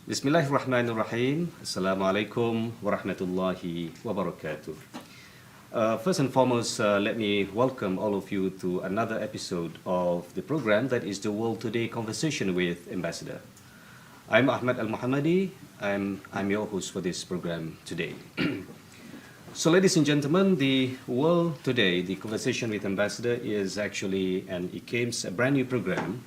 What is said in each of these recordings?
Bismillahirrahmanirrahim. Assalamualaikum warahmatullahi wabarakatuh. First and foremost, let me welcome all of you to another episode of the program that is the World Today Conversation with Ambassador. I'm Ahmad El-Muhammady. I'm your host for this program today. So, ladies and gentlemen, the World Today, the Conversation with Ambassador, is actually a brand new program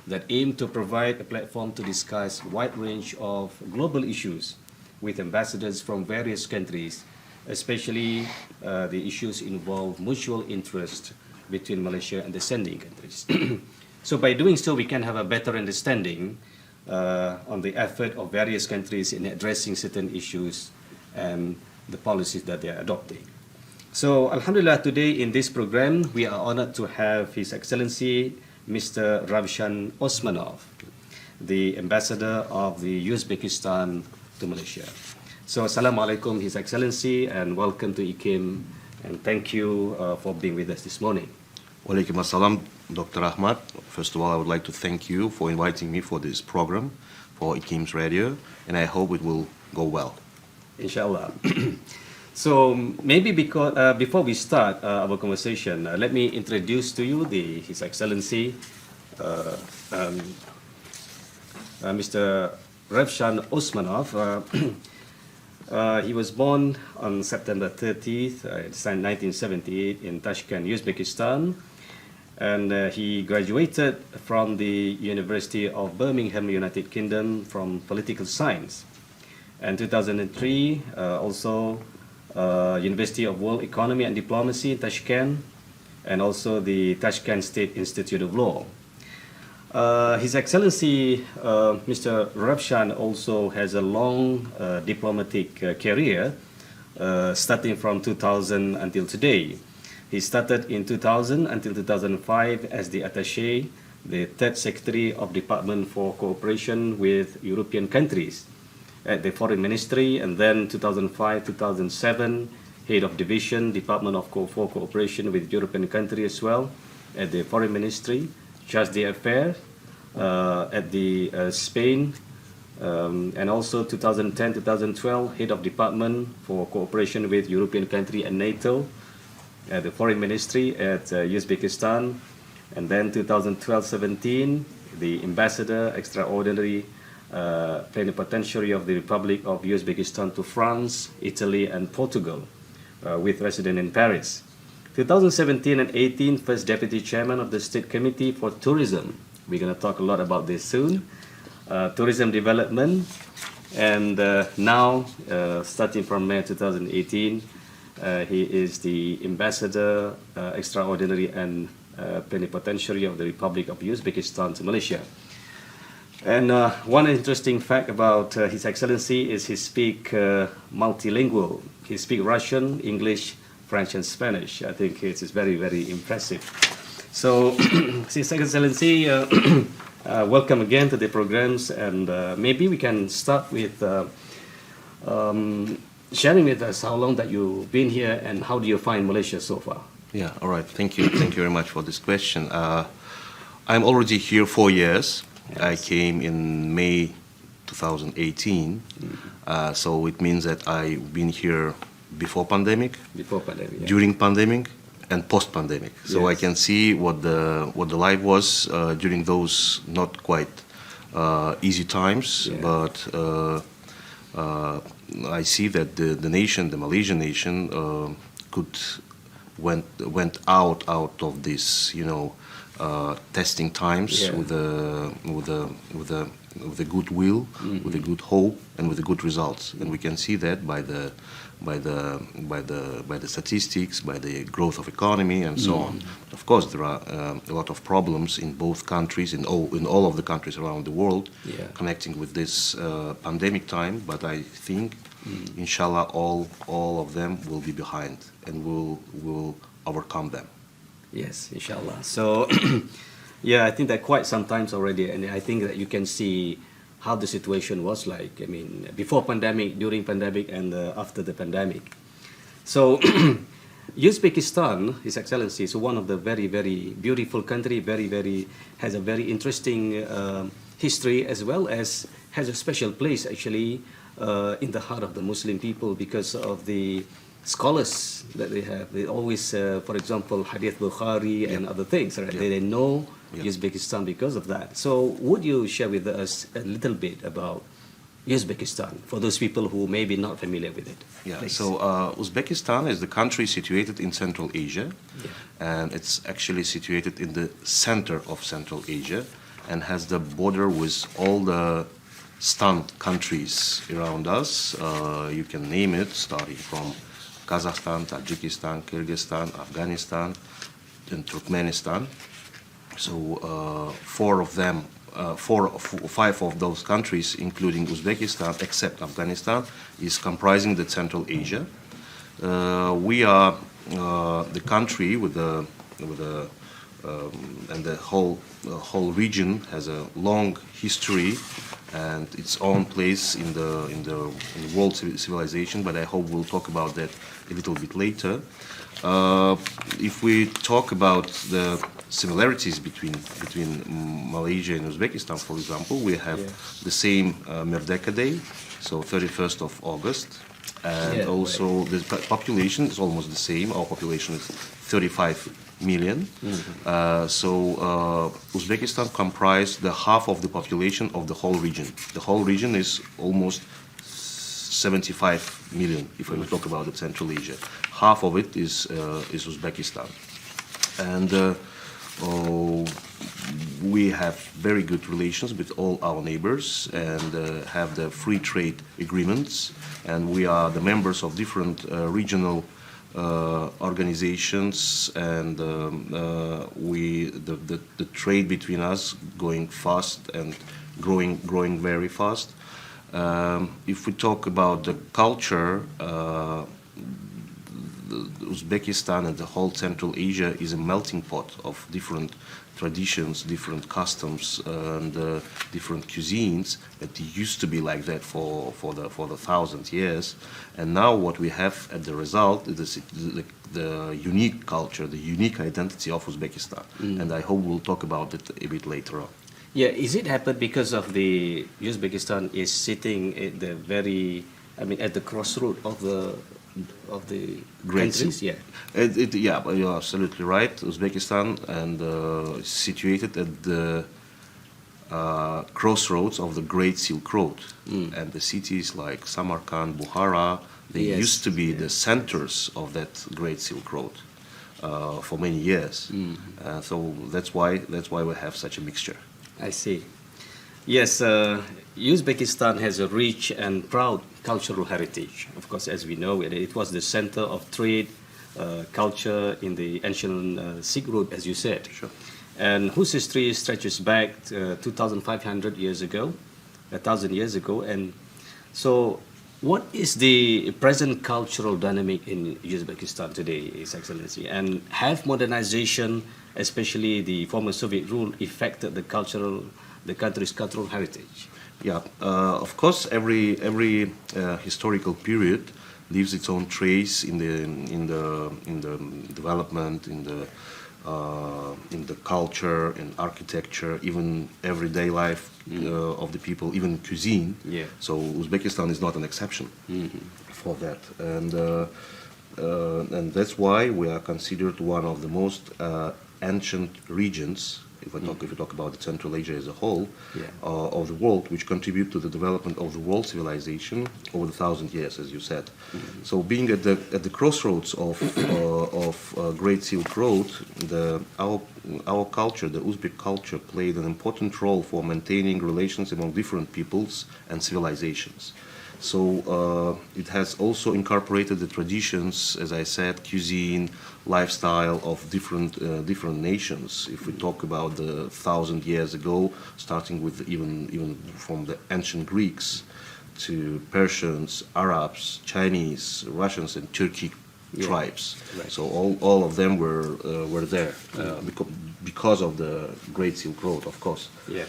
that aim to provide a platform to discuss a wide range of global issues with ambassadors from various countries, especially the issues involve mutual interest between Malaysia and the sending countries. So by doing so, we can have a better understanding on the effort of various countries in addressing certain issues and the policies that they are adopting. So Alhamdulillah, today in this program, we are honored to have His Excellency Mr. Ravshan Usmanov, the Ambassador of the Uzbekistan to Malaysia. So, Assalamualaikum, His Excellency, and welcome to IKIM, and thank you for being with us this morning. Walaikum assalam, Dr. Ahmad. First of all, I would like to thank you for inviting me for this program, for IKIM's radio, and I hope it will go well. Inshallah. So maybe before we start our conversation, let me introduce to you His Excellency Mr. Ravshan Usmanov. He was born on September 30th, 1978 in Tashkent, Uzbekistan, and he graduated from the University of Birmingham, United Kingdom, from Political Science. And 2003, also University of World Economy and Diplomacy, Tashkent, and also the Tashkent State Institute of Law. His Excellency Mr. Ravshan also has a long diplomatic career, starting from 2000 until today. He started in 2000 until 2005 as the Attaché, the Third Secretary of Department for Cooperation with European countries at the Foreign Ministry, and then 2005-2007, Head of Division, Department for Cooperation with European countries as well, at the Foreign Ministry, Charge d'Affaires at the Spain, and also 2010-2012, Head of Department for Cooperation with European country and NATO at the Foreign Ministry at Uzbekistan, and then 2012-17, the Ambassador Extraordinary Plenipotentiary of the Republic of Uzbekistan to France, Italy, and Portugal, with residence in Paris. 2017 and 18, First Deputy Chairman of the State Committee for Tourism. We're going to talk a lot about this soon. Tourism development, and now, starting from May 2018, he is the Ambassador Extraordinary and Plenipotentiary of the Republic of Uzbekistan to Malaysia. And one interesting fact about His Excellency is he speaks multilingual. He speaks Russian, English, French, and Spanish. I think it is very, very impressive. So, His Excellency, welcome again to the programs, and maybe we can start with sharing with us how long that you've been here and how do you find Malaysia so far? Yeah, all right. Thank you. Thank you very much for this question. I'm already here 4 years. Yes. I came in May 2018, so it means that I've been here before pandemic, yeah. during pandemic, and post-pandemic. So Yes. I can see what the life was during those not quite easy times, Yeah. but I see that the nation, the Malaysian nation, went out of this, testing times, Yeah. with a goodwill, with a good hope, and with the good results. And we can see that by the statistics, by the growth of economy, and so on. Of course, there are a lot of problems in both countries, in all of the countries around the world, Yeah. connecting with this pandemic time. But I think, inshallah, all of them will be behind, and will overcome them. Yes, inshallah. So, yeah, I think that quite sometimes already, and I think that you can see how the situation was like. I mean, before pandemic, during pandemic, and after the pandemic. So, Uzbekistan, His Excellency, is one of the very, very beautiful country. Has a very interesting history as well as has a special place actually in the heart of the Muslim people because of the scholars that they have. They always, for example, Hadith Bukhari and other things, right? They know Uzbekistan because of that. So would you share with us a little bit about Uzbekistan for those people who may be not familiar with it? Yeah, Please. so Uzbekistan is the country situated in Central Asia, and it's actually situated in the center of Central Asia and has the border with all the Stan countries around us. You can name it, starting from Kazakhstan, Tajikistan, Kyrgyzstan, Afghanistan, and Turkmenistan. So five of those countries, including Uzbekistan, except Afghanistan, is comprising the Central Asia. We are the country with and the whole region has a long history and its own place in the world civilization. But I hope we'll talk about that a little bit later. If we talk about the similarities between Malaysia and Uzbekistan, for example, we have the same Merdeka Day, so 31st of August, and also the population is almost the same. Our population is 35 million. So Uzbekistan comprised the half of the population of the whole region. The whole region is almost 75 million, if we talk about Central Asia. Half of it is Uzbekistan. And we have very good relations with all our neighbors and have the free trade agreements. And we are the members of different regional organizations, and the trade between us going fast and growing very fast. If we talk about the culture, Uzbekistan and the whole Central Asia is a melting pot of different traditions, different customs, and different cuisines. It used to be like that for the 1,000 years, and now what we have at the result is the unique culture, the unique identity of Uzbekistan, and I hope we'll talk about it a bit later on. Yeah, is it happened because of the Uzbekistan is sitting at the at the crossroad of the countries? You're absolutely right. Uzbekistan and situated at the crossroads of the Great Silk Road, and the cities like Samarkand, Bukhara, they used to be the centers of that Great Silk Road for many years. So that's why we have such a mixture. I see. Yes, Uzbekistan has a rich and proud cultural heritage. Of course, as we know, it was the center of trade, culture in the ancient Silk Road, as you said. Sure. And whose history stretches back 2,500 years ago, 1,000 years ago. And so, what is the present cultural dynamic in Uzbekistan today, His Excellency? And have modernization, especially the former Soviet rule, affected the country's cultural heritage? Yeah, of course, every historical period leaves its own trace in the development, in the culture, in architecture, even everyday life of the people, even cuisine. Yeah. So Uzbekistan is not an exception for that, and that's why we are considered one of the most ancient regions. If we talk about Central Asia as a whole, of the world, which contribute to the development of the world civilization over the 1,000 years, as you said. So, being at the crossroads of Great Silk Road, our culture, the Uzbek culture, played an important role for maintaining relations among different peoples and civilizations. So it has also incorporated the traditions, as I said, cuisine, lifestyle of different nations. If we talk about the 1,000 years ago, starting with even from the ancient Greeks to Persians, Arabs, Chinese, Russians, and Turkic tribes. Right. So all of them were there because of the Great Silk Road, of course. Yeah.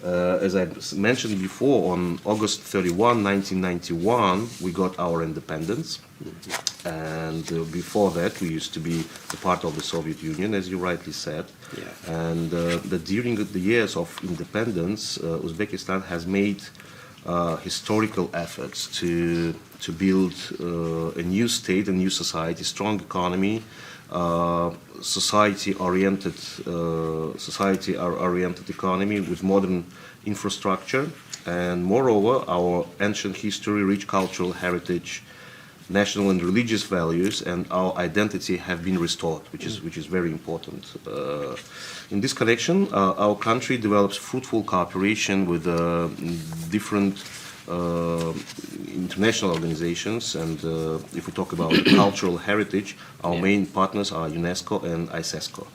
As I mentioned before, on August 31, 1991, we got our independence. And before that, we used to be a part of the Soviet Union, as you rightly said. Yeah. And during the years of independence, Uzbekistan has made historical efforts to build a new state, a new society, strong economy, society-oriented economy with modern infrastructure, and moreover, our ancient history, rich cultural heritage, national and religious values, and our identity have been restored, which is very important. In this connection, our country develops fruitful cooperation with different international organizations, and if we talk about cultural heritage, our main partners are UNESCO and ISESCO.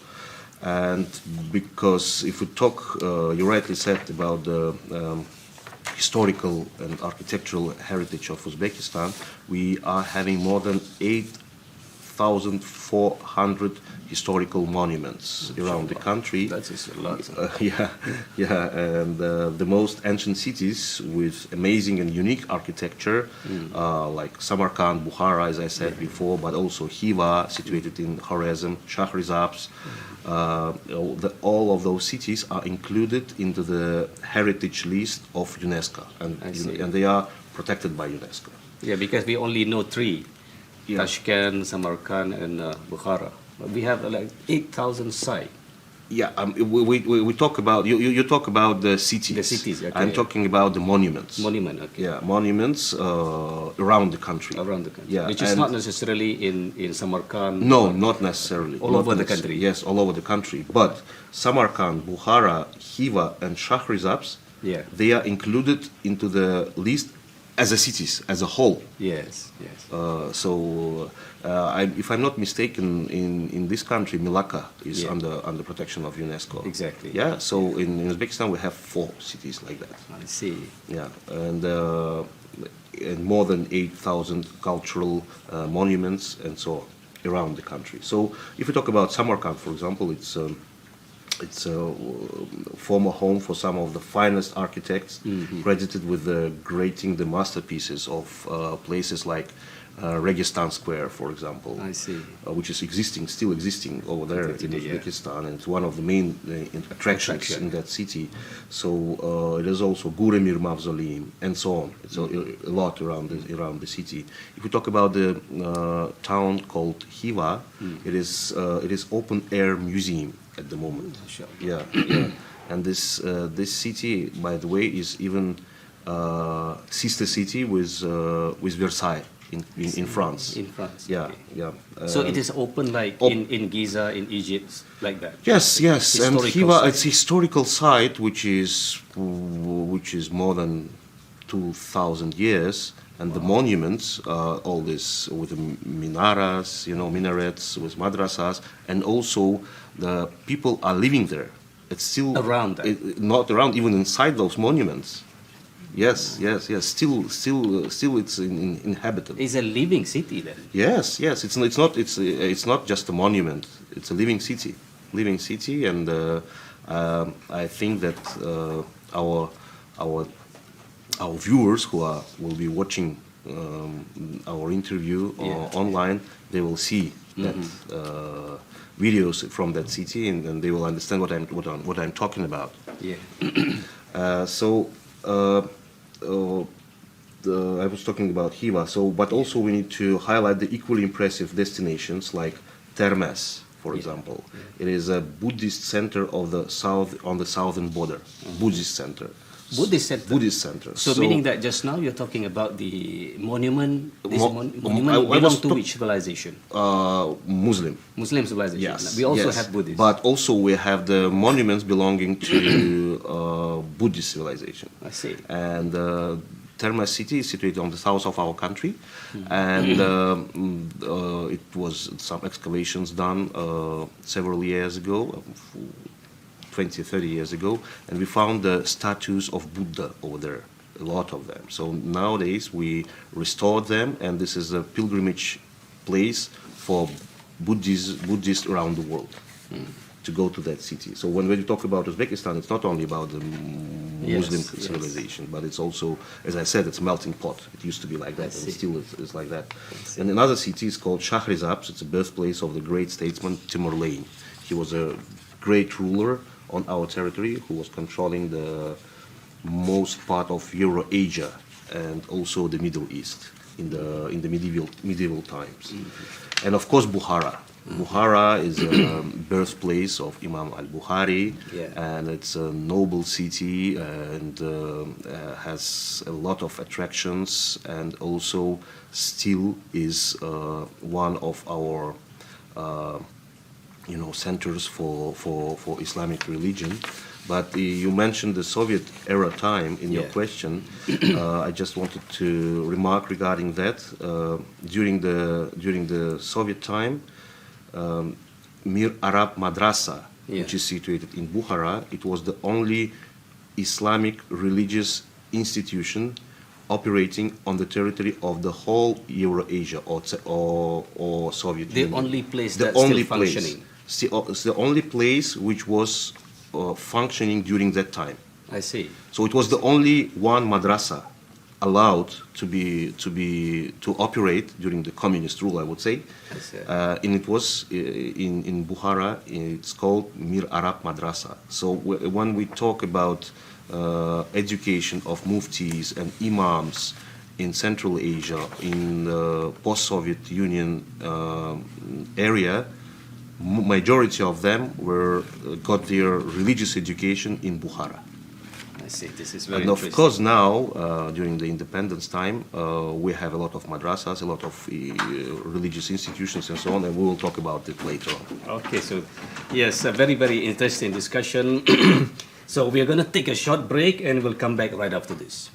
And because if we talk, you rightly said about the historical and architectural heritage of Uzbekistan, we are having more than 8,400 historical monuments around the country. That is a lot. And the most ancient cities with amazing and unique architecture, like Samarkand, Bukhara, as I said before, but also Khiva, situated in Khwarezm, Shahrizabs. All of those cities are included into the heritage list of UNESCO, and they are protected by UNESCO. Yeah, because we only know three: Tashkent, Samarkand, and Bukhara. But we have like 8,000 sites. Yeah, we talk about you talk about the cities. The cities. Okay. I'm talking about the monuments. Monument. Okay. Yeah, monuments around the country. Around the country. Yeah, which is not necessarily in Samarkand. No, not necessarily. All over the country. Yes, all over the country. But Samarkand, Bukhara, Khiva, and Shahrizabs, they are included into the list as a cities, as a whole. Yes. If I'm not mistaken, in this country, Malacca is under protection of UNESCO. Exactly. Yeah. So in Uzbekistan, we have 4 cities like that. I see. Yeah, and more than 8,000 cultural monuments and so on around the country. So if we talk about Samarkand, for example, it's a former home for some of the finest architects, credited with creating the masterpieces of places like Registan Square, for example. I see. Which is still existing over there in Uzbekistan, and it's one of the main attractions in that city. So it is also Guremir Mausoleum, and so on. It's a lot around the city. If we talk about the town called Khiva, it is open air museum at the moment. Yeah. And this city, by the way, is even sister city with Versailles in France. In France. Yeah, okay. yeah. So it is open like in Giza, in Egypt, like that. Yes. And Khiva, it's a historical site which is more than 2,000 years. And the monuments, all this with the minarets, with madrasas, and also the people are living there. It's still around that. Not around, even inside those monuments. Yes. Still, it's inhabited. It's a living city then. Yes. It's not just a monument. It's a living city, and I think that our viewers who will be watching our interview online, they will see that videos from that city, and they will understand what I'm talking about. Yeah. I was talking about Khiva. But also we need to highlight the equally impressive destinations like Termes, for example. It is a Buddhist center of the south on the southern border. Buddhist center. Buddhist center. So meaning that just now you're talking about the monument. Monument belong to which civilization? Muslim. Muslim civilization. Yes. We also have Buddhist. But also we have the monuments belonging to Buddhist civilization. I see. And Termes city is situated on the south of our country, and it was some excavations done several years ago. 20, 30 years ago, and we found the statues of Buddha over there, a lot of them. So nowadays we restored them, and this is a pilgrimage place for Buddhists around the world. to go to that city. So when we talk about Uzbekistan, it's not only about the Muslim Yes, civilization, but it's also, as I said, it's a melting pot. It used to be like that, and see. still is like that. And another city is called Shahrizabs. It's the birthplace of the great statesman Timur Lenk. He was a great ruler on our territory who was controlling the most part of Eurasia and also the Middle East in the medieval times. And of course Bukhara. Bukhara is a birthplace of Imam Al-Bukhari, and it's a noble city and has a lot of attractions, and also still is one of our centers for Islamic religion. But you mentioned the Soviet era time in your question. I just wanted to remark regarding that. During the Soviet time, Mir Arab Madrasa, which is situated in Bukhara, it was the only Islamic religious institution operating on the territory of the whole Eurasia or Soviet Union. The only place that's still functioning. It's the only place which was functioning during that time. I see. So it was the only one madrasa allowed to operate during the communist rule, I would say. I see. And it was in Bukhara. It's called Mir Arab Madrasa. So when we talk about education of muftis and imams in Central Asia, in the post-Soviet Union area, majority of them got their religious education in Bukhara. I see. This is very And of interesting. course now, during the independence time, we have a lot of madrasas, a lot of religious institutions and so on, and we will talk about it later on. Okay, so yes, a very, very interesting discussion. So we are going to take a short break and we'll come back right after this.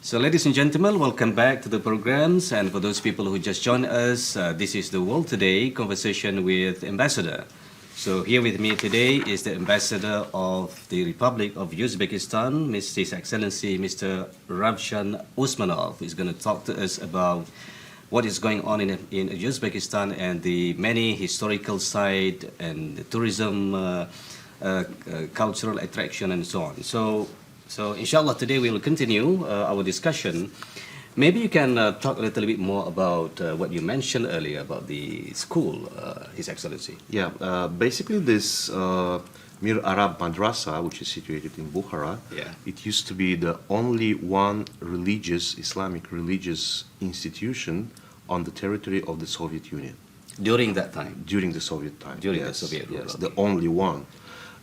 So ladies and gentlemen, welcome back to the programs. And for those people who just joined us, this is The World Today conversation with Ambassador. So here with me today is the Ambassador of the Republic of Uzbekistan, His Excellency Mr. Ravshan Usmanov, who is going to talk to us about what is going on in Uzbekistan and the many historical sites and the tourism, cultural attraction and so on. So inshallah today we will continue our discussion. Maybe you can talk a little bit more about what you mentioned earlier about the school, His Excellency. Yeah, basically this Mir Arab Madrasa, which is situated in Bukhara, it used to be the only one Islamic religious institution on the territory of the Soviet Union. During that time? During the Soviet time. During the Soviet rule. Yes, the only one.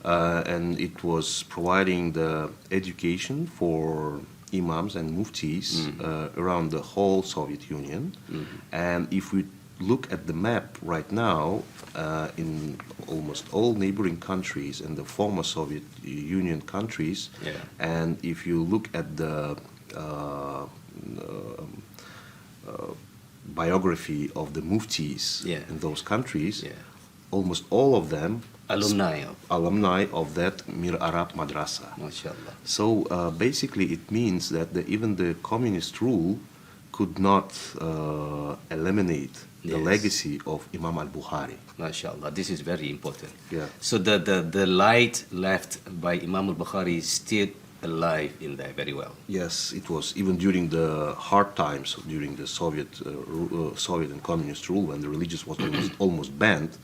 And it was providing the education for imams and muftis around the whole Soviet Union. And if we look at the map right now, in almost all neighboring countries and the former Soviet Union countries, and if you look at the biography of the muftis in those countries, almost all of them alumni of that Mir Arab Madrasa. MashaAllah. So basically it means that even the communist rule could not eliminate the legacy of Imam Al-Bukhari. MashaAllah, this is very important. Yeah. So the light left by Imam Al-Bukhari is still alive in there very well. Yes, it was even during the hard times, during the Soviet and communist rule, when the religious was almost banned,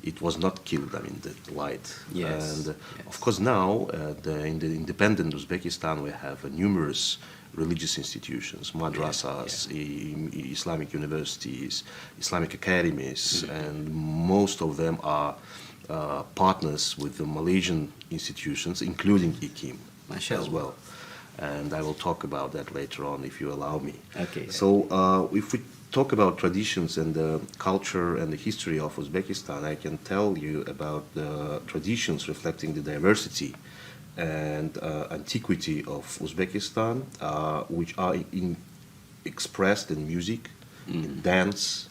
it was not killed. I mean, the light. Yes. And of course now, in the independent Uzbekistan, we have numerous religious institutions, madrasas, Islamic universities, Islamic academies, and most of them are partners with the Malaysian institutions, including IKIM. As well, and I will talk about that later on if you allow me. Okay. So if we talk about traditions and the culture and the history of Uzbekistan, I can tell you about the traditions reflecting the diversity and antiquity of Uzbekistan, which are expressed in music, in dance,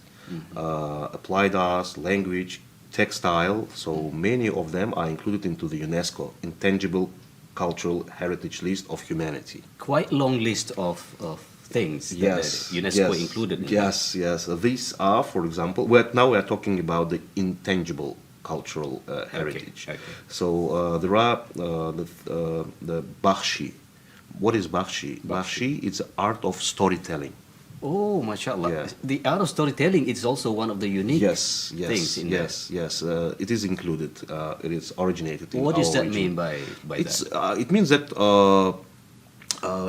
applied arts, language, textile. So many of them are included into the UNESCO Intangible cultural heritage list of humanity. Quite long list of things that Yes, UNESCO yes, included in yes, yes. These are, for example, now we are talking about the intangible cultural heritage. okay. So there are the Bakhshi. What is Bakhshi? Bakhshi is the art of storytelling. Oh, mashallah. Yeah. The art of storytelling is also one of the unique Yes, things yes, in yes, yes. It is included. It is originated in What does our that region. mean by It's that? it means that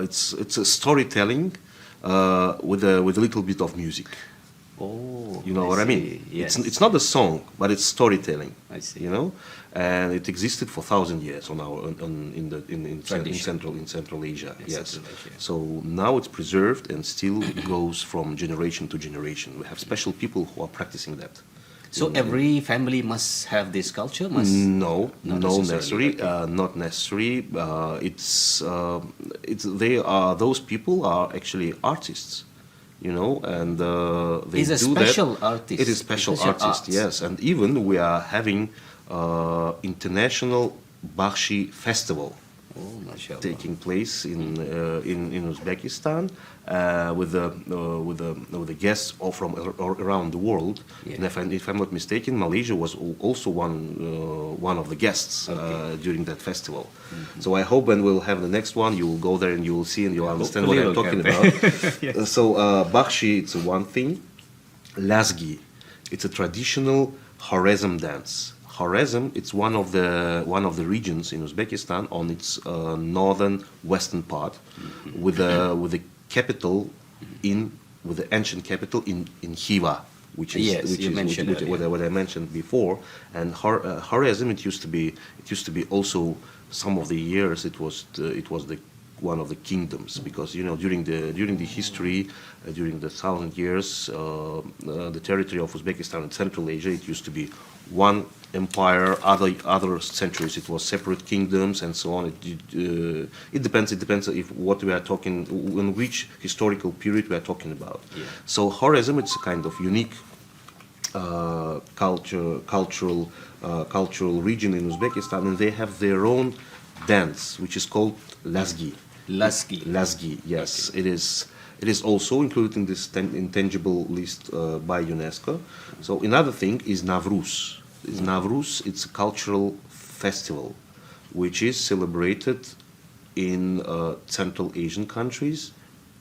it's a storytelling with a little bit of music. Oh, You know what I mean? see. Yes. It's not a song, but it's storytelling. I see. You know, and it existed for 1,000 years Tradition. in Central Asia. In Yes. Central Asia. So now it's preserved and still goes from generation to generation. We have special people who are practicing that. So every family must have this culture? Must No, Not no necessarily, necessary. Not necessary. Those people are actually artists, you know, and they He's a do special that. artist. It is special Special artist, arts. yes. And even we are having international Bakhshi festival Oh, mashallah. taking place in Uzbekistan with the guests all from around the world. Yeah. And if I'm not mistaken, Malaysia was also one of the guests during that festival. So I hope when we'll have the next one, you will go there and you will see and you'll understand what I'm Hopefully talking we'll about. So Bakhshi, it's one thing. Lasgi, it's a traditional Khwarezm dance. Khwarezm, it's one of the regions in Uzbekistan on its northern western part, with the capital with the ancient capital in Khiva, which is Yes, you mentioned it, yeah. what I mentioned before. And Khwarezm, it used to be also some of the years it was one of the kingdoms, because you know during the history during the 1,000 years the territory of Uzbekistan and Central Asia, it used to be one empire. Other centuries it was separate kingdoms and so on. It depends if what we are talking, in which historical period we are talking about. Yeah. So Khwarezm, it's a kind of unique cultural region in Uzbekistan, and they have their own dance which is called Lasgi. Lasgi. Lasgi, yes. It is also included in this intangible list by UNESCO. So another thing is Navruz. Navruz, it's a cultural festival which is celebrated in Central Asian countries,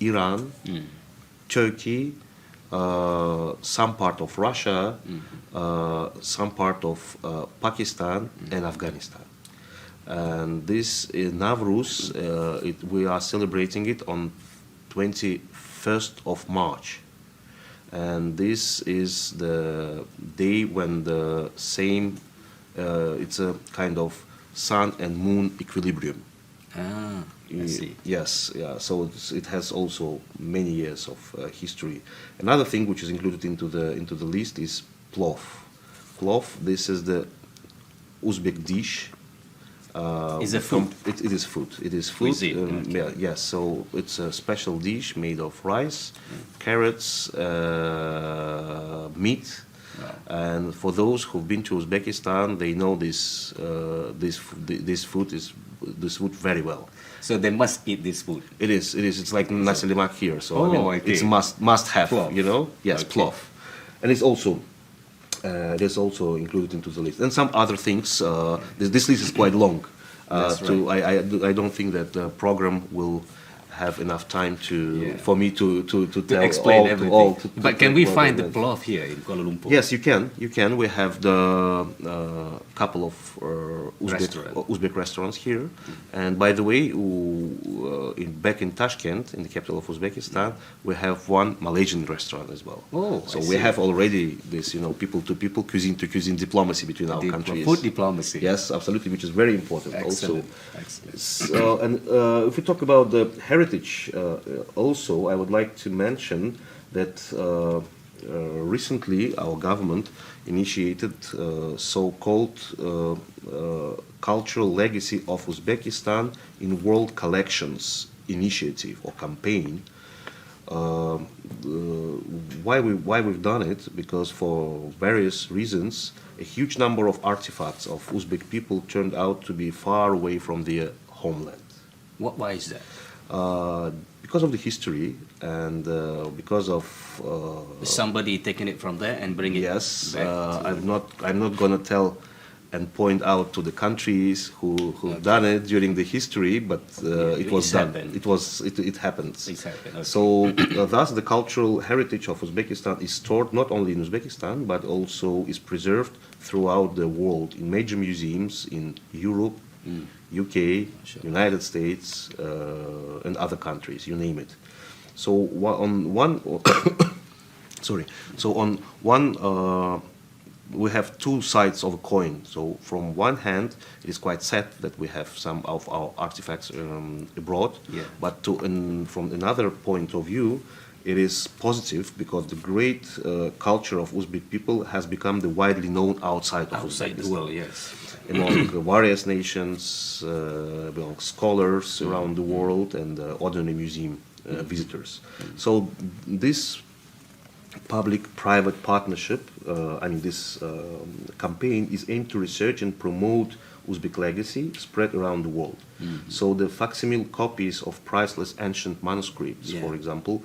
Iran, Turkey, some part of Russia, some part of Pakistan and Afghanistan. And this is Navruz, we are celebrating it on 21st of March. And this is the day when the same, it's a kind of sun and moon equilibrium. Ah, I see. Yes, yeah. So it has also many years of history. Another thing which is included into the list is plov. Plov. This is the Uzbek dish. Is it food? It is food. It is food. Cuisine, okay. Yeah, yes. So it's a special dish made of rice, carrots, meat. Wow. And for those who've been to Uzbekistan, they know this food very well. So they must eat this food. It is. It's like nasi lemak here. So I Oh, mean, okay. it's must have. Plov. You know. Yes, Okay. plov, and it's also. It is also included into the list, and some other things. This list is quite long. That's I don't think that the program will have enough time Yeah. for me to tell Explain all, everything. to But can we all find the that. plov here in Kuala Lumpur? Yes, you can. You can. We have the couple of Uzbek restaurants here. And by the way, back in Tashkent, in the capital of Uzbekistan, we have one Malaysian restaurant as well. Oh, so I we see. have already this, people-to-people, cuisine-to-cuisine diplomacy between our countries. Food diplomacy. Yes, absolutely, which is very important Excellent. also. Excellent. So, and if we talk about the heritage, also, I would like to mention that recently our government initiated so-called Cultural Legacy of Uzbekistan in World Collections initiative or campaign. Why we've done it? Because for various reasons, a huge number of artifacts of Uzbek people turned out to be far away from their homeland. Why is that? Because of the history and because of Somebody taking it from there and bring it yes, back to- I'm not gonna tell and point out to the countries who've done it during the history, but it was it's done. happened. It happens. It's happened, okay. So thus the cultural heritage of Uzbekistan is stored not only in Uzbekistan but also is preserved throughout the world in major museums in Europe, UK, Sure. United States, and other countries, you name it. So on one, sorry. So on one, we have two sides of a coin. So from one hand, it is quite sad that we have some of our artifacts abroad. Yeah. But from another point of view, it is positive because the great culture of Uzbek people has become the widely known outside of outside the Uzbekistan. world, yes. Among various nations, among scholars around the world, and ordinary museum visitors. So this public-private partnership, this campaign is aimed to research and promote Uzbek legacy spread around the world. So the facsimile copies of priceless ancient manuscripts, for example,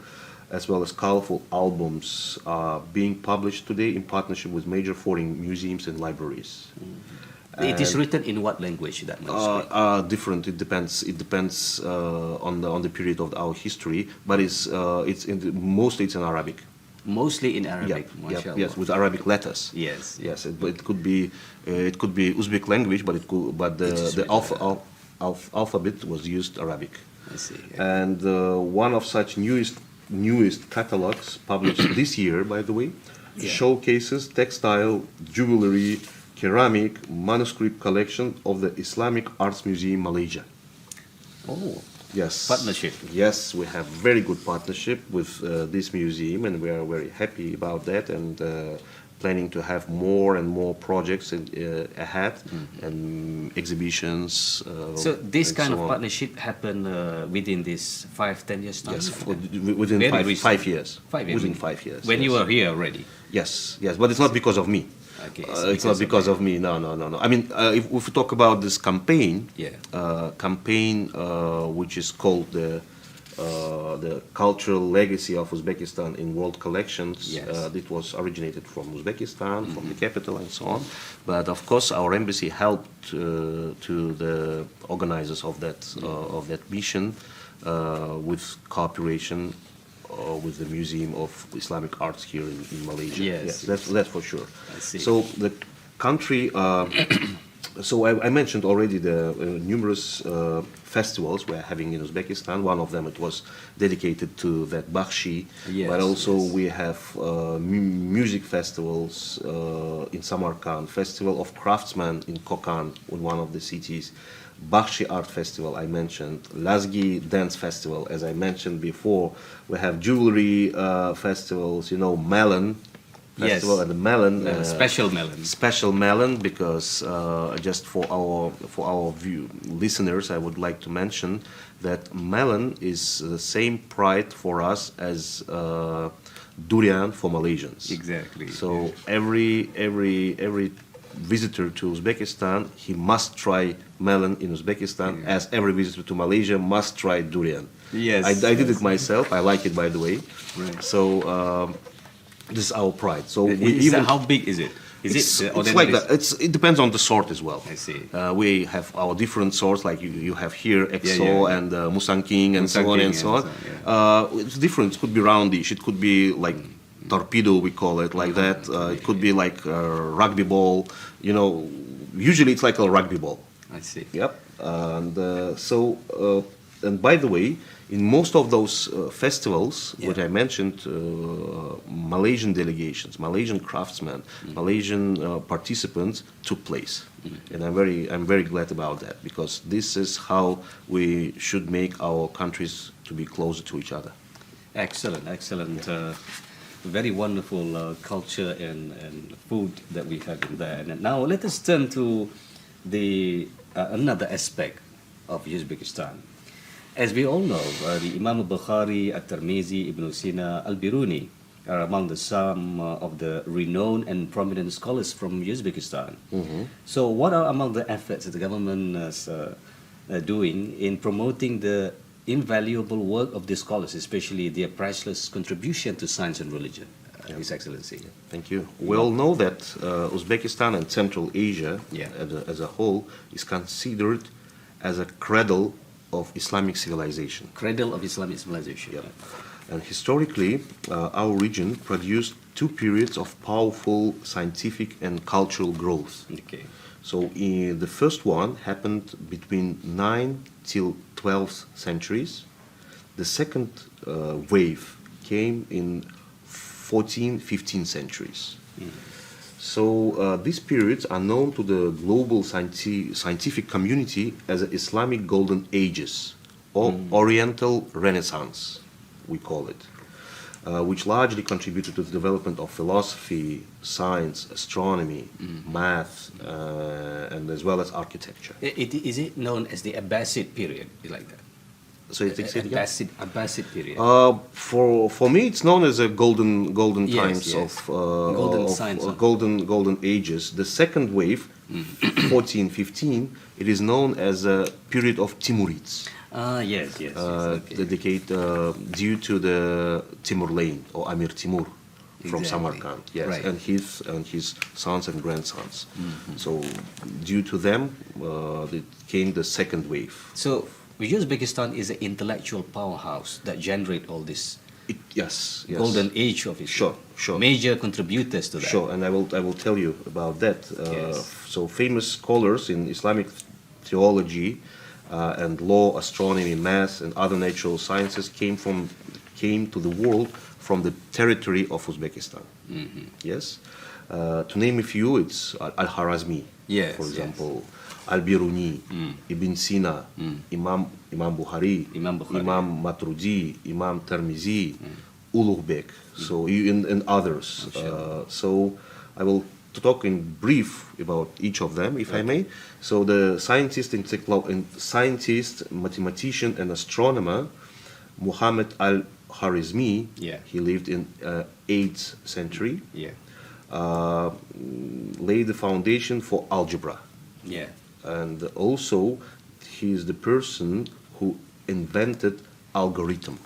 as well as colorful albums are being published today in partnership with major foreign museums and libraries. It is written in what language, that manuscript? Different. It depends. It depends on the period of our history, but mostly it's in Arabic. Mostly in Arabic, Yeah, mashallah. yes, with Arabic letters. Yes. Yes, but it could be Uzbek language, but the alphabet was used Arabic. I see. And one of such newest catalogs published this year, by the way, showcases textile, jewelry, ceramic, manuscript collection of the Islamic Arts Museum Malaysia. Oh, Yes. partnership. Yes, we have very good partnership with this museum, and we are very happy about that, and planning to have more and more projects ahead, and exhibitions. So this and kind so of on. partnership happened within this 5-10 years time? Yes, within Very 5 years. 5 years. Within 5 years. When you yes. were here already? Yes, but it's not because of me. Okay, It's not because of me. No. I mean, if we talk about this campaign, Yeah. which is called the cultural legacy of Uzbekistan in world collections, Yes. it was originated from Uzbekistan, from the capital, and so on. But of course, our embassy helped to the organizers of that mission with cooperation. With the Museum of Islamic Arts here in Malaysia. Yes. That's for sure. I see. So the country, so I mentioned already the numerous festivals we're having in Uzbekistan. One of them, it was dedicated to that Bakhshi, Yes, but also yes. we have music festivals in Samarkand, Festival of Craftsmen in Kokand, in one of the cities. Bakhshi Art Festival, I mentioned. Lazgi Dance Festival, as I mentioned before. We have jewelry festivals, Melon Festival, Yes. and the Melon. Special melon. Special melon, because just for our listeners, I would like to mention that melon is the same pride for us as durian for Malaysians. Exactly. So every visitor to Uzbekistan, he must try melon in Uzbekistan, as every visitor to Malaysia must try durian. Yes, I did yes. it myself. I like it, by the way. Right. So this is our pride. So How big is it? it's like that. It depends on the sort as well. I see. We have our different sorts, like you have here EXO yeah. and Musang King and so Musang on King and so on. and so on, It's different. It could be roundish. It could be like torpedo, we call it, like that. It could be like rugby ball. Usually it's like a rugby ball. I see. Yep. And by the way, in most of those festivals, what I mentioned, Malaysian delegations, Malaysian craftsmen, Malaysian participants took place, and I'm very glad about that, because this is how we should make our countries to be closer to each other. Excellent. Very wonderful culture and food that we have in there. And now let us turn to the another aspect of Uzbekistan. As we all know, the Imam Bukhari, Al-Tirmidhi, Ibnu, Sina, Al-Biruni are among some of the renowned and prominent scholars from Uzbekistan. So what are among the efforts that the government has doing in promoting the invaluable work of the scholars, especially their priceless contribution to science and religion, His Excellency. Thank you. We all know that Uzbekistan and Central Asia Yeah. as a whole is considered as a cradle of Islamic civilization. Cradle of Islamic civilization. Yeah. And historically, our region produced two periods of powerful scientific and cultural growth. Okay. So the first one happened between 9th till 12th centuries. The second wave came in 14th, 15th centuries. So these periods are known to the global scientific community as the Islamic Golden Ages, or Oriental Renaissance, we call it, which largely contributed to the development of philosophy, science, astronomy, math, and as well as architecture. Is it known as the Abbasid period, like that? So you think Abbasid period. For me, it's known as a golden Yes, times yes. of Golden science. golden ages. The second wave, 14, 15, it is known as a period of Timurids. Yes. Okay. Dedicate due to the Timur Lane or Amir Timur from Exactly. Samarkand, yes, Right. and his sons and grandsons. So due to them, it came the second wave. So, Uzbekistan is an intellectual powerhouse that generate all this Yes. golden age of Islam. Sure. Major contributors to that. Sure, and I will tell you about that. Yes. So famous scholars in Islamic theology and law, astronomy, math, and other natural sciences came to the world from the territory of Uzbekistan. Yes, to name a few, it's Al-Kharazmi, Yes, for yes. example, Al-Biruni, Ibn Sina, Imam Bukhari, Imam Bukhari. Imam Maturidi, Imam Tirmidhi, Ulughbek, so and others. So I will talk in brief about each of them, if I may. So the scientist, mathematician, and astronomer Muhammad Al-Kharizmi, Yeah. he lived in 8th century, Yeah. laid the foundation for algebra. Yeah. And also, he is the person who invented algorithm.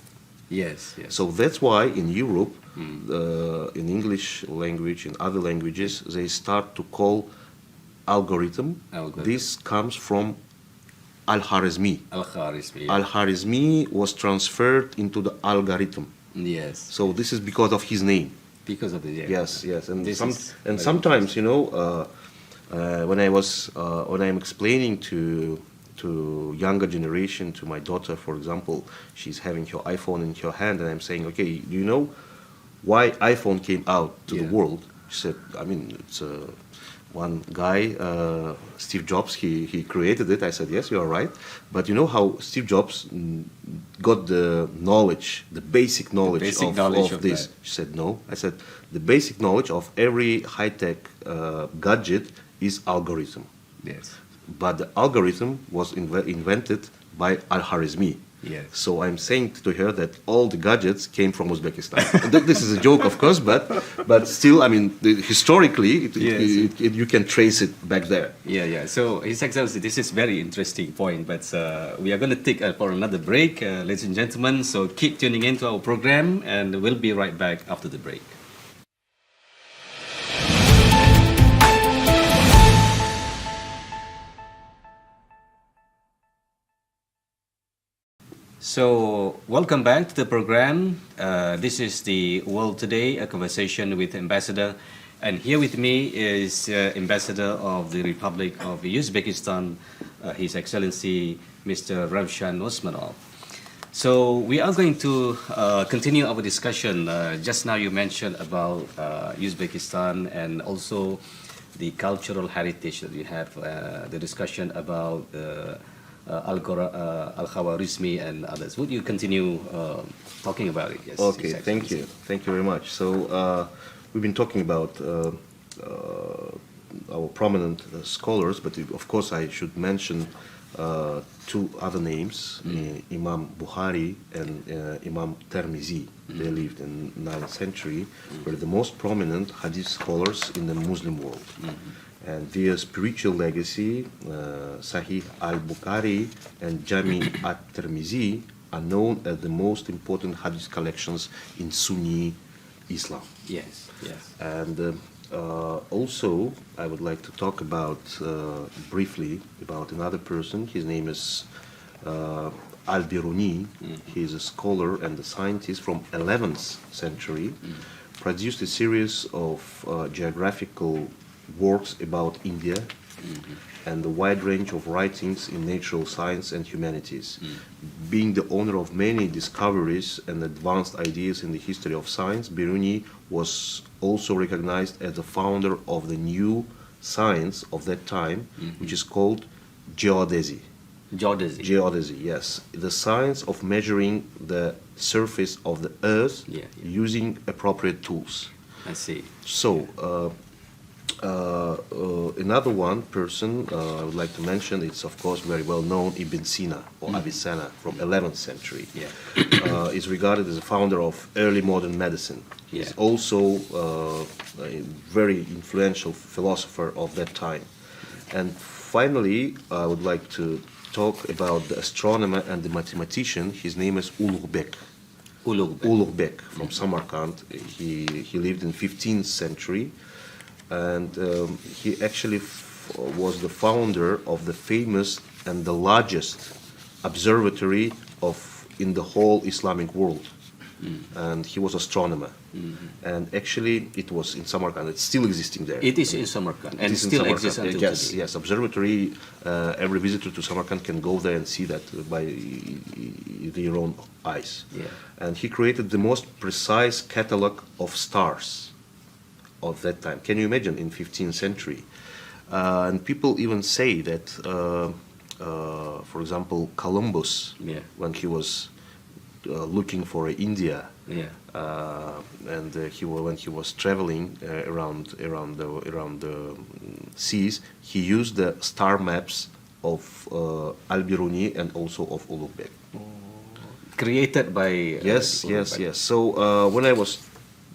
Yes. So that's why in Europe, in English language, in other languages, they start to call algorithm. This comes from Al-Kharizmi. Al-Kharizmi. Al-Kharizmi was transferred into the algorithm. Yes. So this is because of his name. Because of the Yes. And This is very sometimes, when I'm explaining to younger generation, to my daughter, for example, she's having her iPhone in her hand, and I'm saying, okay, do you know why iPhone came out to the world? She said, I mean, it's one guy, Steve Jobs, he created it. I said, yes, you are right. But you know how Steve Jobs got the knowledge, the basic knowledge, of this? That. She said, no. I said, the basic knowledge of every high-tech gadget is algorithm. Yes. But the algorithm was invented by Al-Kharizmi. Yes. So I'm saying to her that all the gadgets came from Uzbekistan. This is a joke, of course, but still, I mean, historically, you can trace it back there. Yeah. So, His Excellency, this is very interesting point, but we are going to take for another break, ladies and gentlemen. So keep tuning in to our program, and we'll be right back after the break. So, welcome back to the program. This is the World Today, a conversation with Ambassador. And here with me is Ambassador of the Republic of Uzbekistan, His Excellency Mr. Ravshan Usmanov. So, we are going to continue our discussion. Just now you mentioned about Uzbekistan and also the cultural heritage that we have, the discussion about Al-Khawarizmi and others. Would you continue talking about it? Yes. Okay, thank you very much. So we've been talking about our prominent scholars, but of course I should mention two other names, Imam Bukhari and Imam Tirmidhi. They lived in 9th century, were the most prominent hadith scholars in the Muslim world. And their spiritual legacy, Sahih Al-Bukhari and Jami Al-Tirmidhi, are known as the most important hadith collections in Sunni Islam. Yes, yes. And also, I would like to talk about briefly about another person. His name is Al-Biruni. He is a scholar and a scientist from 11th century. Produced a series of geographical works about India and a wide range of writings in natural science and humanities. Being the owner of many discoveries and advanced ideas in the history of science, Biruni was also recognized as the founder of the new science of that time, which is called geodesy. Geodesy. Geodesy, yes. The science of measuring the surface of the earth using appropriate tools. I see. So, another one person I would like to mention, it's of course very well known, Ibn Sina or Avicenna from 11th century. Is regarded as a founder of early modern medicine. He's also a very influential philosopher of that time. And finally, I would like to talk about the astronomer and the mathematician. His name is Ulugbek. Ulugbek from Samarkand. He lived in 15th century. And he actually was the founder of the famous and the largest observatory in the whole Islamic world. And he was astronomer. And actually, it was in Samarkand. It's still existing there. It is in Samarkand, and it still exists until today. Yes, observatory. Every visitor to Samarkand can go there and see that by their own eyes. And he created the most precise catalog of stars of that time. Can you imagine in 15th century? And people even say that, for example, Columbus, when he was looking for India, and when he was traveling around the seas, he used the star maps of Al-Biruni and also of Ulugbek. Created by yes. So when I was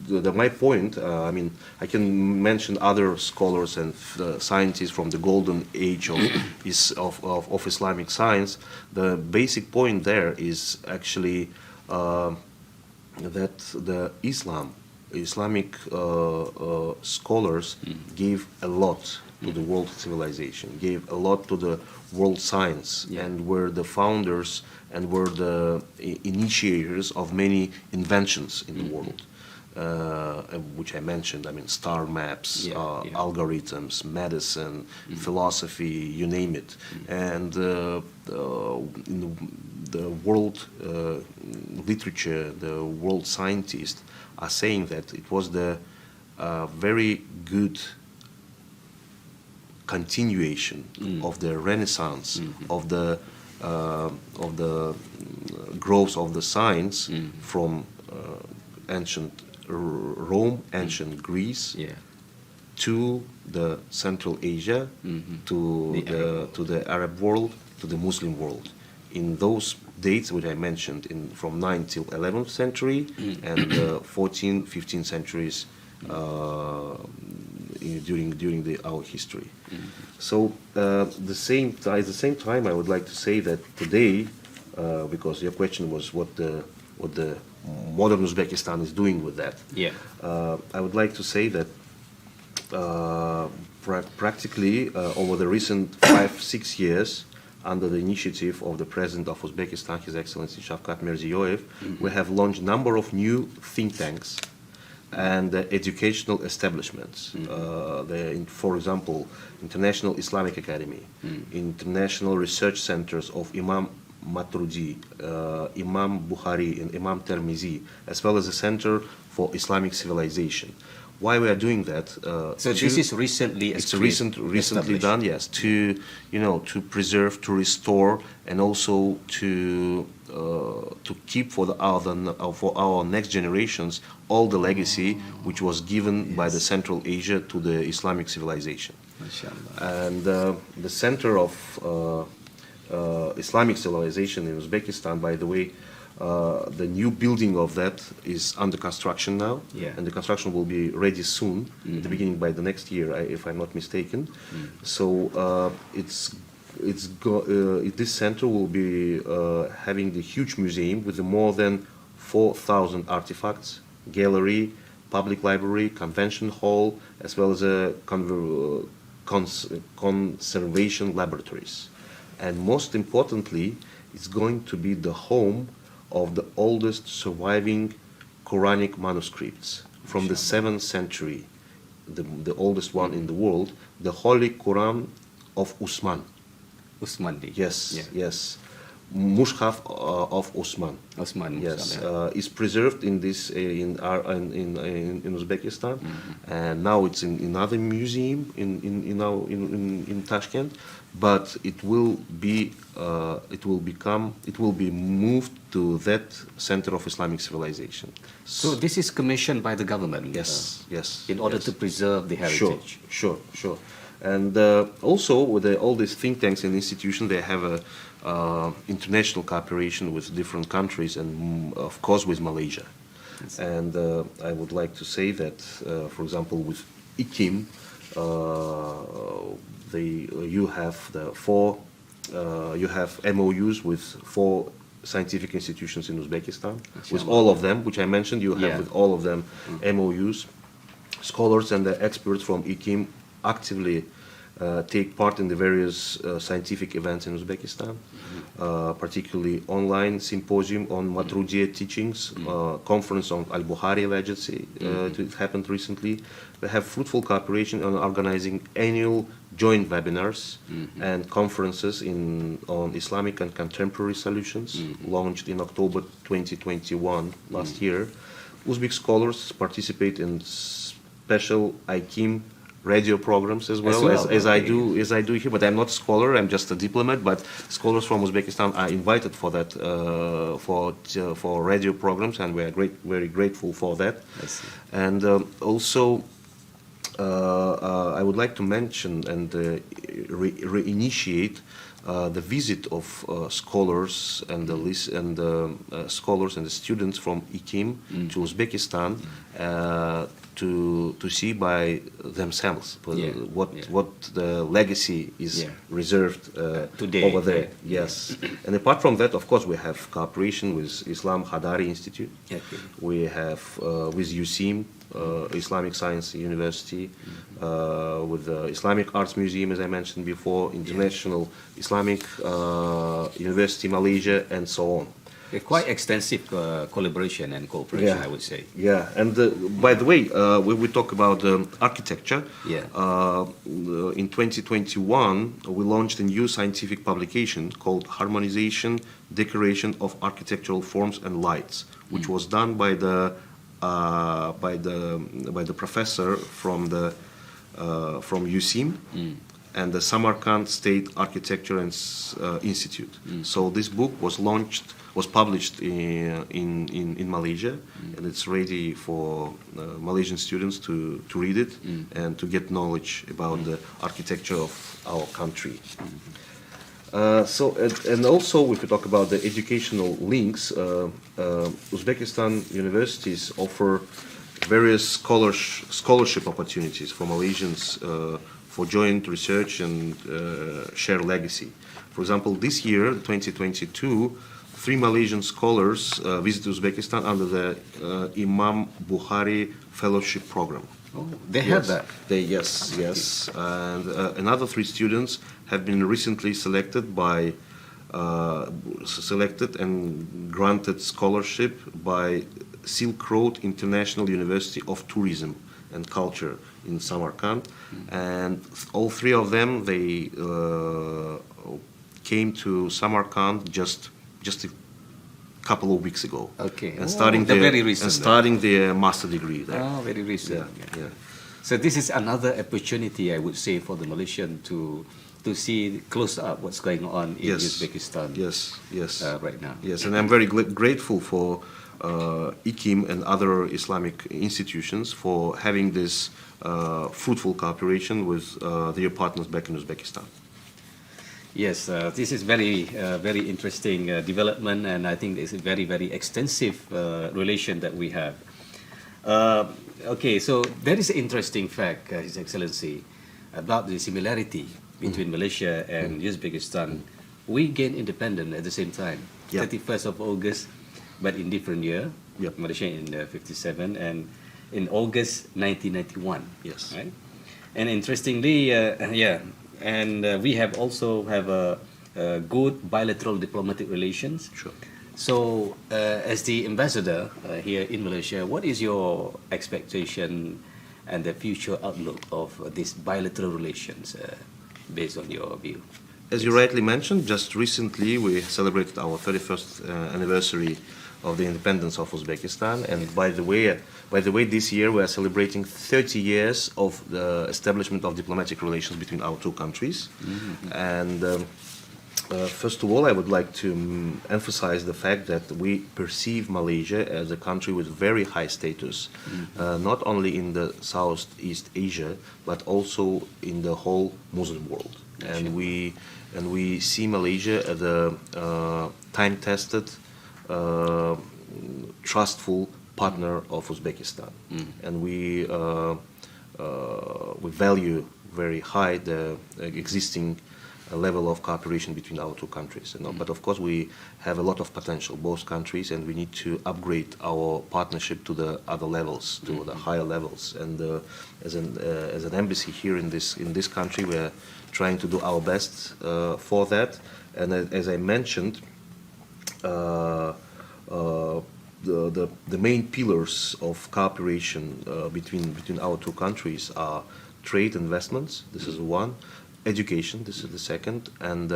my point, I mean, I can mention other scholars and scientists from the golden age of Islamic science. The basic point there is actually that the Islamic scholars gave a lot to the world civilization, gave a lot to the world science, and were the founders and were the initiators of many inventions in the world. Which I mentioned, I mean, star maps, algorithms, medicine, philosophy, you name it. And in the world literature, the world scientists are saying that it was the very good continuation of the Renaissance, of the growth of the science from ancient Rome, ancient Greece, to the Central Asia, to the Arab world, to the Muslim world. In those dates which I mentioned, from 9th till 11th century, and 14th, 15th centuries during our history. So at the same time, I would like to say that today, because your question was what the modern Uzbekistan is doing with that. I would like to say that practically over the recent 5-6 years, under the initiative of the President of Uzbekistan, His Excellency Shavkat Mirziyoyev, we have launched a number of new think tanks and educational establishments. For example, International Islamic Academy, International Research Centers of Imam Maturidi, Imam Bukhari, and Imam Tirmidhi, as well as a Center for Islamic Civilization. Why we are doing that? So this is recently recently done, yes, to preserve, to restore, and also to keep for our next generations all the legacy which was given by the Central Asia to the Islamic civilization. And the center of Islamic civilization in Uzbekistan, by the way, The new building of that is under construction now, and the construction will be ready soon, at the beginning by the next year, if I'm not mistaken. So this center will be having the huge museum with more than 4,000 artifacts, gallery, public library, convention hall, as well as a conservation laboratories. And most importantly, it's going to be the home of the oldest surviving Quranic manuscripts from the 7th century, the oldest one in the world, the Holy Quran of Usmandi. Yes, yes. Mushaf of Osman. Yes, is preserved in this in Uzbekistan, and now it's in another museum in Tashkent. But it will be moved to that center of Islamic civilization. So this is commissioned by the government. Yes, yes. In order to preserve the heritage. Sure. And also with all these think tanks and institutions, they have a international cooperation with different countries, and of course with Malaysia. And I would like to say that, for example, with IKIM, you have MOUs with 4 scientific institutions in Uzbekistan. With all of them, which I mentioned, you have with all of them MOUs. Scholars and the experts from IKIM actively take part in the various scientific events in Uzbekistan, particularly online symposium on Matrudia teachings, conference on Al-Bukhari legacy, it happened recently. We have fruitful cooperation on organizing annual joint webinars and conferences on Islamic and contemporary solutions, launched in October 2021, last year. Uzbek scholars participate in special IKIM radio programs as I do here, but I'm not a scholar. I'm just a diplomat. But scholars from Uzbekistan are invited for that for radio programs, and we are very grateful for that. And also, I would like to mention and reinitiate the visit of scholars and scholars and the students from IKIM to Uzbekistan. To see by themselves what the legacy is reserved today, over there. Yes, and apart from that, of course, we have cooperation with Islam Hadari Institute. We have with USIM, Islamic Science University, with the Islamic Arts Museum, as I mentioned before, International Islamic University Malaysia, and so on. Quite extensive collaboration and cooperation, I would say. Yeah, and by the way, when we talk about architecture, in 2021 we launched a new scientific publication called Harmonization, Decoration of Architectural Forms and Lights, which was done by the professor from USIM and the Samarkand State Architecture and Institute. So this book was published in Malaysia, and it's ready for Malaysian students to read it and to get knowledge about the architecture of our country. And also, if we talk about the educational links, Uzbekistan universities offer various scholarship opportunities for Malaysians for joint research and share legacy. For example, this year, 2022, 3 Malaysian scholars visited Uzbekistan under the Imam Bukhari Fellowship Program. Oh, they have that? Yes. And another 3 students have been recently selected and granted scholarship by Silk Road International University of Tourism and Culture in Samarkand. And all 3 of them, they came to Samarkand just a couple of weeks ago. And starting their master degree there. Oh, very recent. Yeah. So this is another opportunity, I would say, for the Malaysian to see close up what's going on in Uzbekistan. Yes. Right now. Yes, and I'm very grateful for IKIM and other Islamic institutions for having this fruitful cooperation with their partners back in Uzbekistan. Yes, this is very interesting development, and I think it's a very extensive relation that we have. Okay, so there is an interesting fact, His Excellency, about the similarity between Malaysia and Uzbekistan. We gained independence at the same time, Yeah. 31st of August, but in different year. Yep. Malaysia in 57 and in August 1991. Yes. Right? And interestingly, we have also have a good bilateral diplomatic relations. Sure. So, as the ambassador here in Malaysia, what is your expectation and the future outlook of these bilateral relations, based on your view? As you rightly mentioned, just recently we celebrated our 31st anniversary of the independence of Uzbekistan, and by the way, this year we are celebrating 30 years of the establishment of diplomatic relations between our two countries. And first of all, I would like to emphasize the fact that we perceive Malaysia as a country with very high status, not only in the Southeast Asia, but also in the whole Muslim world. And we see Malaysia as a time-tested, trustful partner of Uzbekistan, and we value very high the existing level of cooperation between our two countries. But of course, we have a lot of potential, both countries, and we need to upgrade our partnership to the other levels, to the higher levels. And as an embassy here in this country, we are trying to do our best for that. And as I mentioned, the main pillars of cooperation between our two countries are trade, investments. This is one. Education. This is the second, and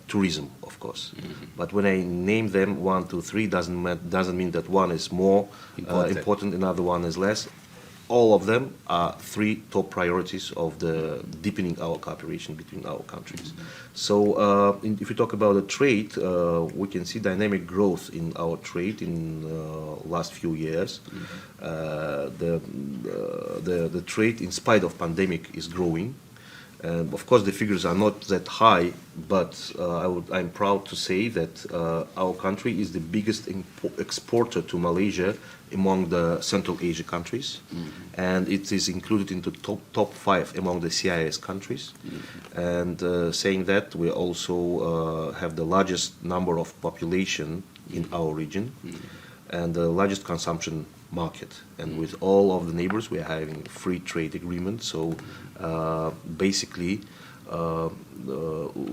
tourism, of course. But when I name them 1, 2, 3, doesn't mean that one is more important, another one is less. All of them are three top priorities of the deepening our cooperation between our countries. So if you talk about the trade, we can see dynamic growth in our trade in last few years. The trade, in spite of pandemic, is growing. And of course, the figures are not that high, but I'm proud to say that our country is the biggest exporter to Malaysia among the Central Asia countries, and it is included into top 5 among the CIS countries. And saying that, we also have the largest number of population in our region, and the largest consumption market. And with all of the neighbors, we are having free trade agreement. So basically,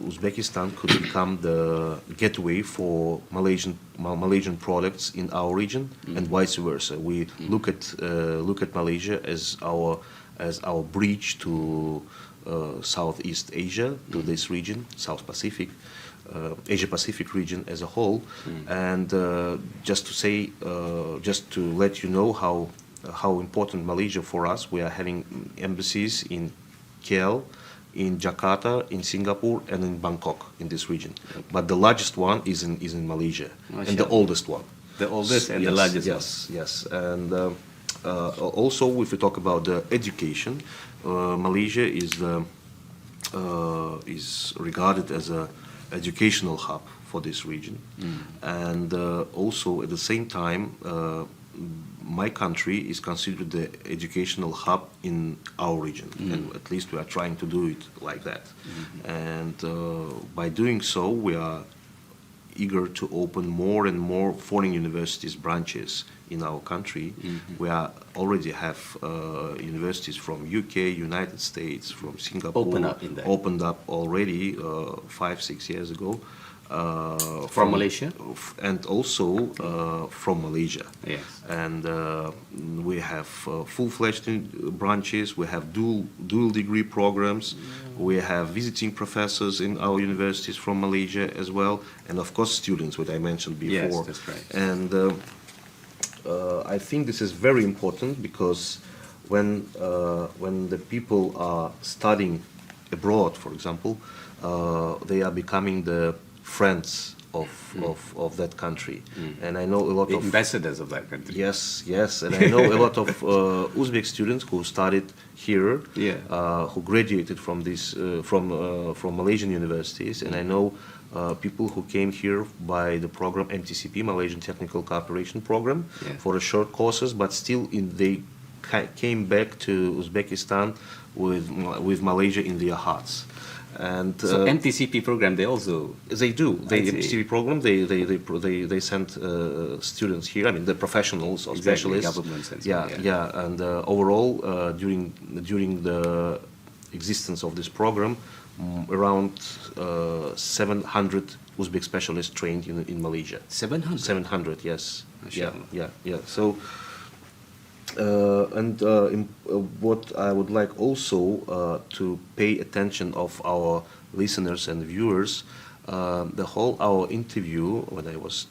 Uzbekistan could become the gateway for Malaysian products in our region, and vice versa. We look at Malaysia as our bridge to Southeast Asia, to this region, South Pacific. Asia Pacific region as a whole, and just to let you know how important Malaysia for us. We are having embassies in KL, in Jakarta, in Singapore, and in Bangkok in this region. But the largest one is in Malaysia, and the oldest one. The oldest and Yes, the largest one. Yes, and also if we talk about the education, Malaysia is regarded as a educational hub for this region, and also at the same time, my country is considered the educational hub in our region, and at least we are trying to do it like that. And by doing so, we are eager to open more and more foreign universities branches in our country. We already have universities from UK, United States, from Singapore opened up already 5-6 years ago. From Malaysia? And also from Malaysia. Yes. And we have full-fledged branches, we have dual degree programs, we have visiting professors in our universities from Malaysia as well, and of course students, what I mentioned before. Yes, that's right. And I think this is very important, because when the people are studying abroad, for example, they are becoming the friends of that country, and I know a lot The of ambassadors of that country. yes, and I know a lot of Uzbek students who studied here, Yeah. who graduated from from Malaysian universities, and I know people who came here by the program MTCP, Malaysian Technical Cooperation Program, Yeah. for a short courses, but still they came back to Uzbekistan with Malaysia in their hearts. And So MTCP program, they also they do. I They see. MTCP program. They send students here. I mean, the professionals or Exactly, specialists. governments and so yeah, on, yeah. And overall, during the existence of this program, around 700 Uzbek specialists trained in Malaysia. 700. 700, yes. Yeah, Mashallah. yeah. So, what I would like also to pay attention of our listeners and viewers, the whole our interview when I was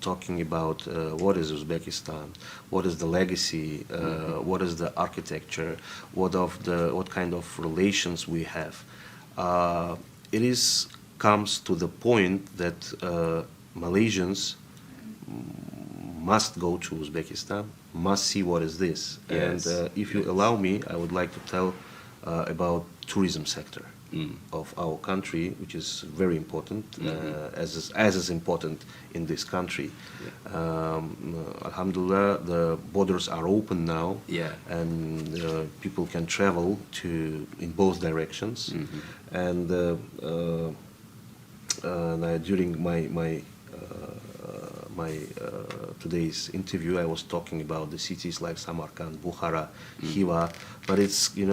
talking about what is Uzbekistan, what is the legacy, what is the architecture, what kind of relations we have. It comes to the point that Malaysians must go to Uzbekistan, must see what is this. Yes. And if you allow me, I would like to tell about tourism sector of our country, which is very important, as important in this country. Alhamdulillah, the borders are open now, Yeah. and people can travel in both directions. And during my today's interview, I was talking about the cities like Samarkand, Bukhara, Khiva, but it's, in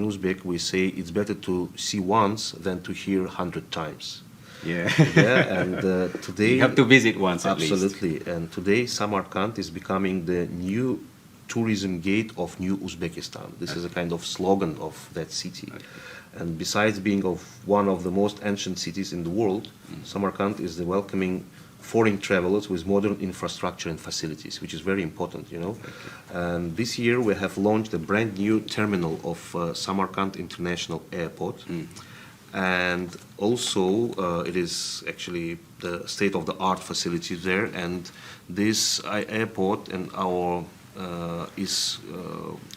Uzbek we say it's better to see once than to hear 100 times. Yeah. Yeah, and today... You have to visit once at least. Absolutely, and today Samarkand is becoming the new tourism gate of New Uzbekistan. This is a kind of slogan of that city. And besides being one of the most ancient cities in the world, Samarkand is the welcoming foreign travelers with modern infrastructure and facilities, which is very important, And this year we have launched a brand new terminal of Samarkand International Airport. And also it is actually the state-of-the-art facility there. And this airport and our is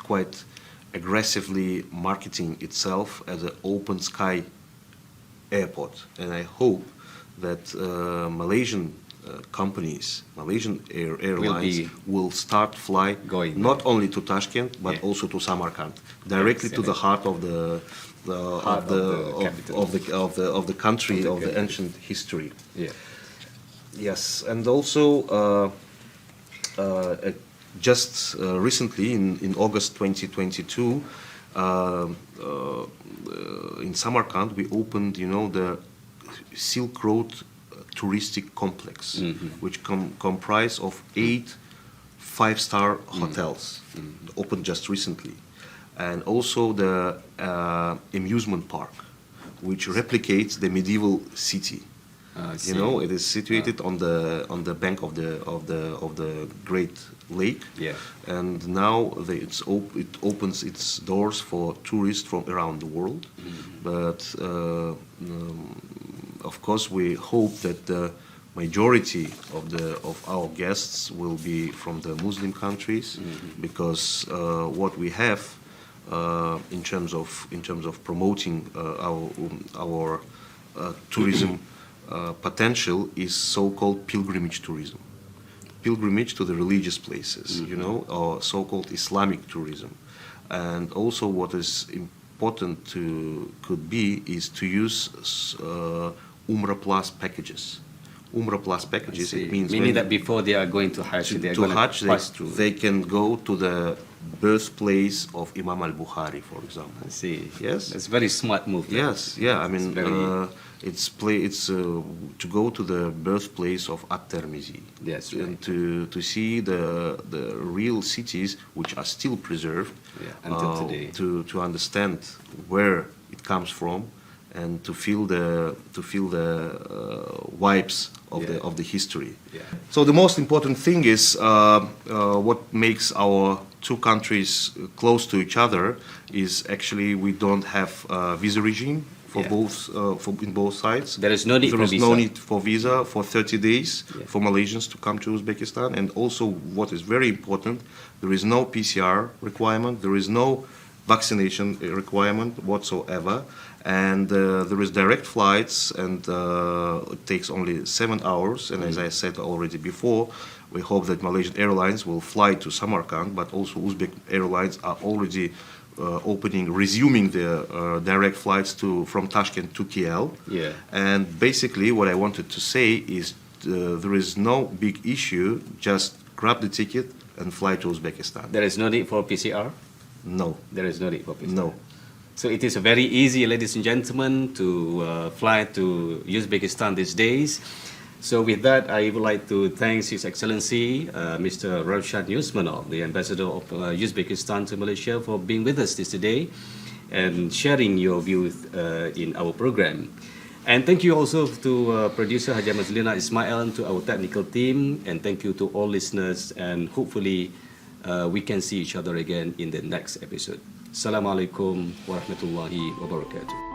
quite aggressively marketing itself as an open sky airport. And I hope that Malaysian companies, Malaysian airlines will start Going not only to Tashkent but also to Samarkand, directly to the heart of the country, of the ancient history. Yeah. Yes, and also just recently in August 2022, in Samarkand we opened, the Silk Road touristic complex, which comprise of 8 5-star hotels, opened just recently, and also the amusement park, which replicates the medieval city. It is situated on the bank of the Great Lake, and now it opens its doors for tourists from around the world. But of course, we hope that the majority of our guests will be from the Muslim countries, because what we have in terms of promoting our tourism potential is so-called pilgrimage tourism, pilgrimage to the religious places, or so-called Islamic tourism. And also, what is important could be is to use Umrah Plus packages. Umrah Plus packages, it means meaning that before they are going to Hajj, they can go to the birthplace of Imam Al-Bukhari, for example. I see. Yes, it's a very smart move. Yes, yeah. I mean, it's to go to the birthplace of Al-Tirmidhi. Yes, right. And to see the real cities which are still preserved until today. To understand where it comes from, and to feel the vibes of the history. Yeah. So the most important thing is what makes our two countries close to each other is actually we don't have a visa regime for in both sides. There is no need there for is visa. no need for visa for 30 days Yeah. for Malaysians to come to Uzbekistan. And also what is very important, there is no PCR requirement, there is no vaccination requirement whatsoever, and there is direct flights, and it takes only 7 hours. And as I said already before, we hope that Malaysian Airlines will fly to Samarkand, but also Uzbek Airlines are already resuming their direct flights from Tashkent to KL. Yeah. And basically what I wanted to say is there is no big issue, just grab the ticket and fly to Uzbekistan. There is no need for PCR? No. There is no need for PCR? No. So it is very easy, ladies and gentlemen, to fly to Uzbekistan these days. So with that, I would like to thank His Excellency Mr. Ravshan Usmanov, the Ambassador of Uzbekistan to Malaysia, for being with us today and sharing your views in our program. And thank you also to producer Haja Mazlina Ismail and to our technical team. And thank you to all listeners. And hopefully we can see each other again in the next episode. Assalamualaikum warahmatullahi wabarakatuh.